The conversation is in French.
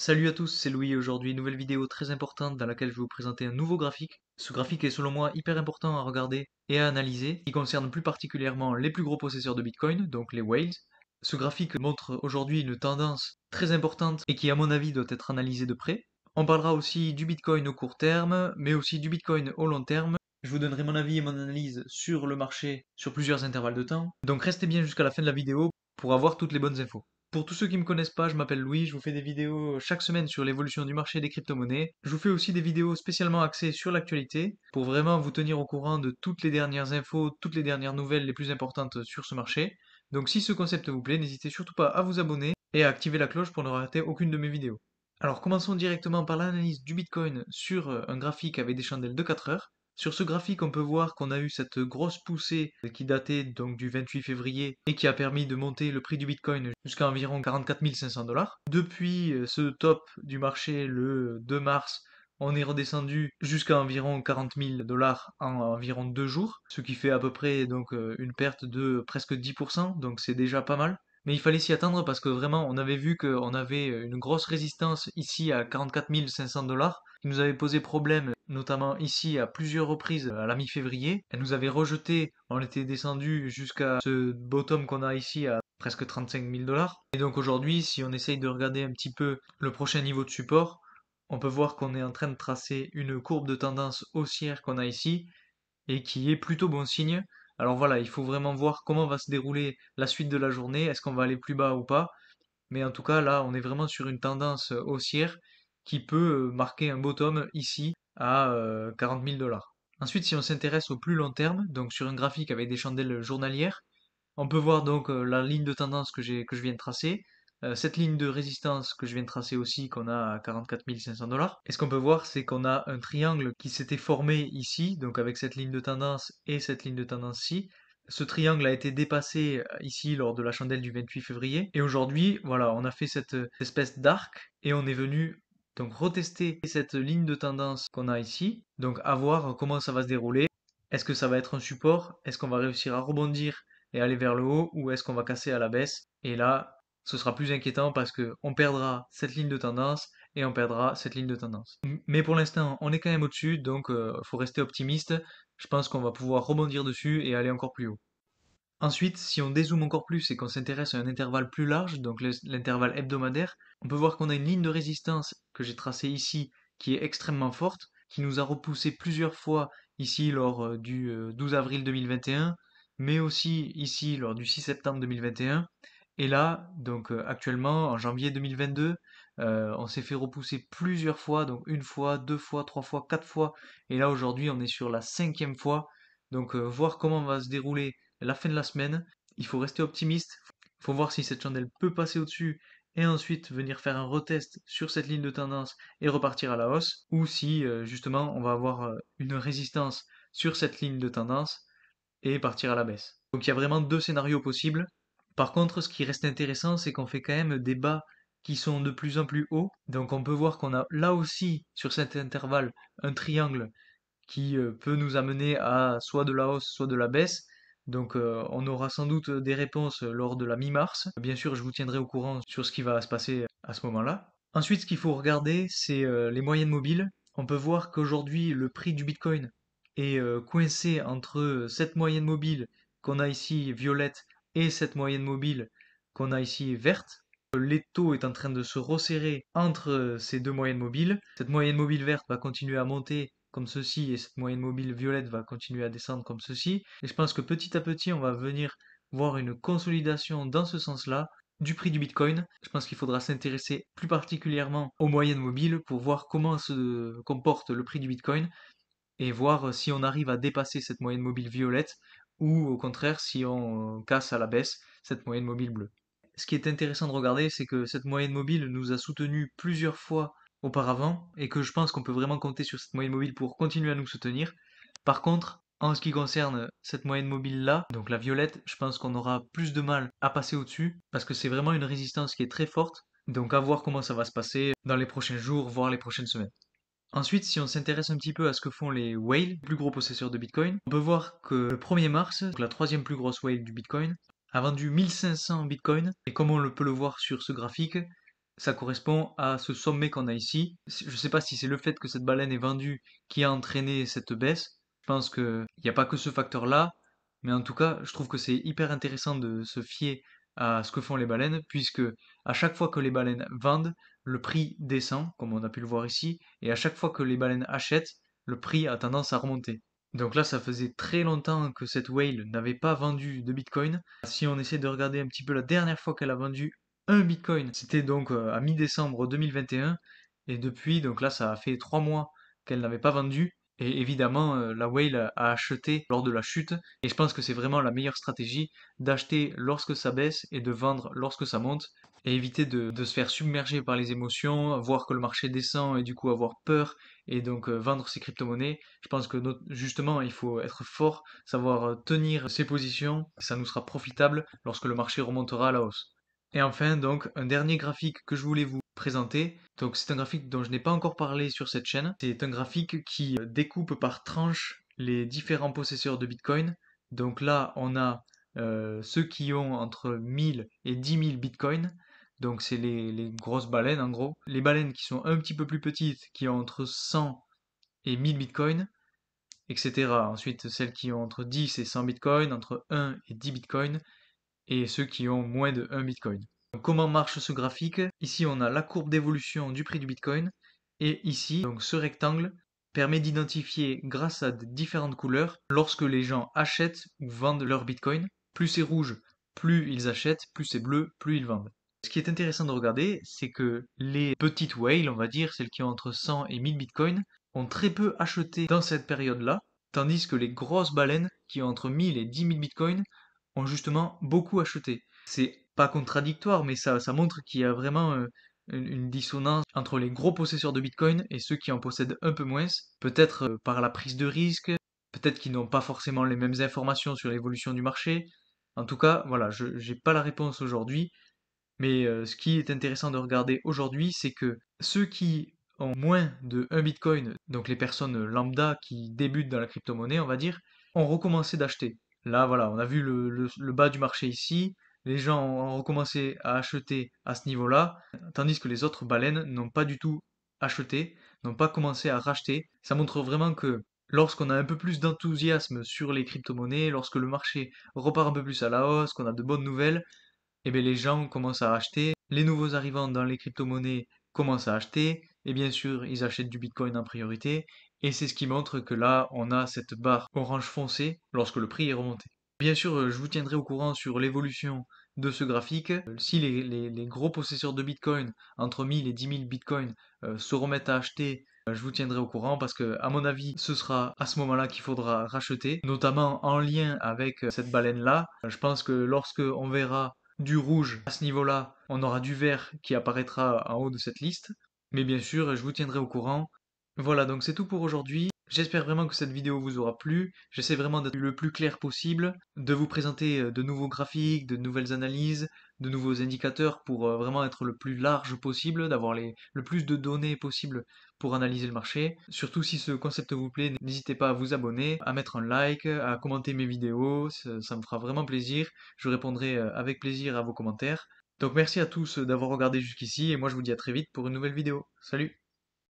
Salut à tous, c'est Louis et aujourd'hui nouvelle vidéo très importante dans laquelle je vais vous présenter un nouveau graphique. Ce graphique est selon moi hyper important à regarder et à analyser, qui concerne plus particulièrement les plus gros possesseurs de Bitcoin, donc les whales. Ce graphique montre aujourd'hui une tendance très importante et qui à mon avis doit être analysée de près. On parlera aussi du Bitcoin au court terme, mais aussi du Bitcoin au long terme. Je vous donnerai mon avis et mon analyse sur le marché sur plusieurs intervalles de temps. Donc restez bien jusqu'à la fin de la vidéo pour avoir toutes les bonnes infos. Pour tous ceux qui me connaissent pas, je m'appelle Louis, je vous fais des vidéos chaque semaine sur l'évolution du marché des crypto-monnaies. Je vous fais aussi des vidéos spécialement axées sur l'actualité pour vraiment vous tenir au courant de toutes les dernières infos, toutes les dernières nouvelles les plus importantes sur ce marché. Donc si ce concept vous plaît, n'hésitez surtout pas à vous abonner et à activer la cloche pour ne rater aucune de mes vidéos. Alors commençons directement par l'analyse du Bitcoin sur un graphique avec des chandelles de 4 heures. Sur ce graphique, on peut voir qu'on a eu cette grosse poussée qui datait donc du 28 février et qui a permis de monter le prix du Bitcoin jusqu'à environ 44 500 $. Depuis ce top du marché le 2 mars, on est redescendu jusqu'à environ 40 000 $ en environ 2 jours, ce qui fait à peu près donc une perte de presque 10%, donc c'est déjà pas mal. Mais il fallait s'y attendre parce que vraiment on avait vu qu'on avait une grosse résistance ici à 44 500 $ qui nous avait posé problème, notamment ici à plusieurs reprises à la mi-février. Elle nous avait rejeté, on était descendu jusqu'à ce bottom qu'on a ici à presque 35 000 $. Et donc aujourd'hui, si on essaye de regarder un petit peu le prochain niveau de support, on peut voir qu'on est en train de tracer une courbe de tendance haussière qu'on a ici et qui est plutôt bon signe. Alors voilà, il faut vraiment voir comment va se dérouler la suite de la journée, est-ce qu'on va aller plus bas ou pas. Mais en tout cas, là, on est vraiment sur une tendance haussière qui peut marquer un bottom ici à 40 000 $. Ensuite, si on s'intéresse au plus long terme, donc sur un graphique avec des chandelles journalières, on peut voir donc la ligne de tendance que je viens de tracer, cette ligne de résistance que je viens de tracer aussi, qu'on a à 44 500 $. Et ce qu'on peut voir, c'est qu'on a un triangle qui s'était formé ici, donc avec cette ligne de tendance et cette ligne de tendance-ci. Ce triangle a été dépassé ici lors de la chandelle du 28 février. Et aujourd'hui, voilà, on a fait cette espèce d'arc et on est venu donc retester cette ligne de tendance qu'on a ici. Donc à voir comment ça va se dérouler. Est-ce que ça va être un support? Est-ce qu'on va réussir à rebondir et aller vers le haut ou est-ce qu'on va casser à la baisse? Et là, ce sera plus inquiétant parce que on perdra cette ligne de tendance et on perdra cette ligne de tendance. Mais pour l'instant, on est quand même au-dessus, donc faut rester optimiste. Je pense qu'on va pouvoir rebondir dessus et aller encore plus haut. Ensuite, si on dézoome encore plus et qu'on s'intéresse à un intervalle plus large, donc l'intervalle hebdomadaire, on peut voir qu'on a une ligne de résistance que j'ai tracée ici qui est extrêmement forte, qui nous a repoussé plusieurs fois ici lors du 12 avril 2021, mais aussi ici lors du 6 septembre 2021. Et là, donc actuellement, en janvier 2022, on s'est fait repousser plusieurs fois, donc une fois, deux fois, trois fois, quatre fois, et là aujourd'hui on est sur la cinquième fois. Donc voir comment va se dérouler la fin de la semaine. Il faut rester optimiste. Il faut voir si cette chandelle peut passer au-dessus et ensuite venir faire un retest sur cette ligne de tendance et repartir à la hausse, ou si justement on va avoir une résistance sur cette ligne de tendance et partir à la baisse. Donc il y a vraiment deux scénarios possibles. Par contre, ce qui reste intéressant, c'est qu'on fait quand même des bas qui sont de plus en plus hauts. Donc on peut voir qu'on a là aussi sur cet intervalle un triangle qui peut nous amener à soit de la hausse, soit de la baisse. Donc on aura sans doute des réponses lors de la mi-mars. Bien sûr, je vous tiendrai au courant sur ce qui va se passer à ce moment-là. Ensuite, ce qu'il faut regarder, c'est les moyennes mobiles. On peut voir qu'aujourd'hui, le prix du Bitcoin est coincé entre cette moyenne mobile qu'on a ici violette et cette moyenne mobile qu'on a ici verte. Les taux est en train de se resserrer entre ces deux moyennes mobiles. Cette moyenne mobile verte va continuer à monter comme ceci et cette moyenne mobile violette va continuer à descendre comme ceci. Et je pense que petit à petit, on va venir voir une consolidation dans ce sens-là du prix du Bitcoin. Je pense qu'il faudra s'intéresser plus particulièrement aux moyennes mobiles pour voir comment se comporte le prix du Bitcoin et voir si on arrive à dépasser cette moyenne mobile violette ou au contraire si on casse à la baisse cette moyenne mobile bleue. Ce qui est intéressant de regarder, c'est que cette moyenne mobile nous a soutenu plusieurs fois auparavant et que je pense qu'on peut vraiment compter sur cette moyenne mobile pour continuer à nous soutenir. Par contre, en ce qui concerne cette moyenne mobile là, donc la violette, je pense qu'on aura plus de mal à passer au-dessus parce que c'est vraiment une résistance qui est très forte. Donc à voir comment ça va se passer dans les prochains jours, voire les prochaines semaines. Ensuite, si on s'intéresse un petit peu à ce que font les whales, les plus gros possesseurs de Bitcoin, on peut voir que le 1er mars, donc la troisième plus grosse whale du Bitcoin, a vendu 1500 Bitcoin. Et comme on peut le voir sur ce graphique, ça correspond à ce sommet qu'on a ici. Je sais pas si c'est le fait que cette baleine est vendue qui a entraîné cette baisse. Je pense qu'il n'y a pas que ce facteur-là, mais en tout cas, je trouve que c'est hyper intéressant de se fier à ce que font les baleines, puisque à chaque fois que les baleines vendent, le prix descend, comme on a pu le voir ici, et à chaque fois que les baleines achètent, le prix a tendance à remonter. Donc là, ça faisait très longtemps que cette whale n'avait pas vendu de Bitcoin. Si on essaie de regarder un petit peu la dernière fois qu'elle a vendu un Bitcoin, c'était donc à mi-décembre 2021. Et depuis, donc là, ça a fait 3 mois qu'elle n'avait pas vendu. Et évidemment, la whale a acheté lors de la chute. Et je pense que c'est vraiment la meilleure stratégie d'acheter lorsque ça baisse et de vendre lorsque ça monte. Et éviter de se faire submerger par les émotions, voir que le marché descend et du coup avoir peur et donc vendre ses crypto-monnaies. Je pense que justement, il faut être fort, savoir tenir ses positions. Ça nous sera profitable lorsque le marché remontera à la hausse. Et enfin, donc, un dernier graphique que je voulais vous présenter. Donc, c'est un graphique dont je n'ai pas encore parlé sur cette chaîne. C'est un graphique qui découpe par tranches les différents possesseurs de Bitcoin. Donc là, on a ceux qui ont entre 1000 et 10 000 Bitcoin. Donc, c'est les grosses baleines en gros. Les baleines qui sont un petit peu plus petites, qui ont entre 100 et 1000 Bitcoin, etc. Ensuite, celles qui ont entre 10 et 100 Bitcoin, entre 1 et 10 Bitcoin, et ceux qui ont moins de 1 Bitcoin. Donc, comment marche ce graphique? Ici, on a la courbe d'évolution du prix du Bitcoin, et ici, donc ce rectangle permet d'identifier grâce à différentes couleurs lorsque les gens achètent ou vendent leur Bitcoin. Plus c'est rouge, plus ils achètent, plus c'est bleu, plus ils vendent. Ce qui est intéressant de regarder, c'est que les petites whales, on va dire, celles qui ont entre 100 et 1000 bitcoins, ont très peu acheté dans cette période-là, tandis que les grosses baleines, qui ont entre 1000 et 10 000 bitcoins, ont justement beaucoup acheté. C'est pas contradictoire, mais ça montre qu'il y a vraiment une dissonance entre les gros possesseurs de bitcoin et ceux qui en possèdent un peu moins, peut-être par la prise de risque, peut-être qu'ils n'ont pas forcément les mêmes informations sur l'évolution du marché. En tout cas, voilà, je n'ai pas la réponse aujourd'hui, mais ce qui est intéressant de regarder aujourd'hui, c'est que ceux qui ont moins de 1 Bitcoin, donc les personnes lambda qui débutent dans la crypto-monnaie, on va dire, ont recommencé d'acheter. Là, voilà, on a vu le bas du marché ici, les gens ont recommencé à acheter à ce niveau-là, tandis que les autres baleines n'ont pas du tout acheté, n'ont pas commencé à racheter. Ça montre vraiment que lorsqu'on a un peu plus d'enthousiasme sur les crypto-monnaies, lorsque le marché repart un peu plus à la hausse, qu'on a de bonnes nouvelles, eh bien, les gens commencent à acheter, les nouveaux arrivants dans les crypto-monnaies commencent à acheter, et bien sûr, ils achètent du Bitcoin en priorité, et c'est ce qui montre que là, on a cette barre orange foncé lorsque le prix est remonté. Bien sûr, je vous tiendrai au courant sur l'évolution de ce graphique. Si les gros possesseurs de Bitcoin, entre 1000 et 10 000 Bitcoin, se remettent à acheter, je vous tiendrai au courant parce que, à mon avis, ce sera à ce moment-là qu'il faudra racheter, notamment en lien avec cette baleine-là. Je pense que lorsque on verra du rouge à ce niveau-là, on aura du vert qui apparaîtra en haut de cette liste. Mais bien sûr, je vous tiendrai au courant. Voilà, donc c'est tout pour aujourd'hui. J'espère vraiment que cette vidéo vous aura plu. J'essaie vraiment d'être le plus clair possible, de vous présenter de nouveaux graphiques, de nouvelles analyses, de nouveaux indicateurs pour vraiment être le plus large possible, d'avoir le plus de données possible pour analyser le marché. Surtout si ce concept vous plaît, n'hésitez pas à vous abonner, à mettre un like, à commenter mes vidéos, ça me fera vraiment plaisir. Je répondrai avec plaisir à vos commentaires. Donc merci à tous d'avoir regardé jusqu'ici et moi je vous dis à très vite pour une nouvelle vidéo. Salut!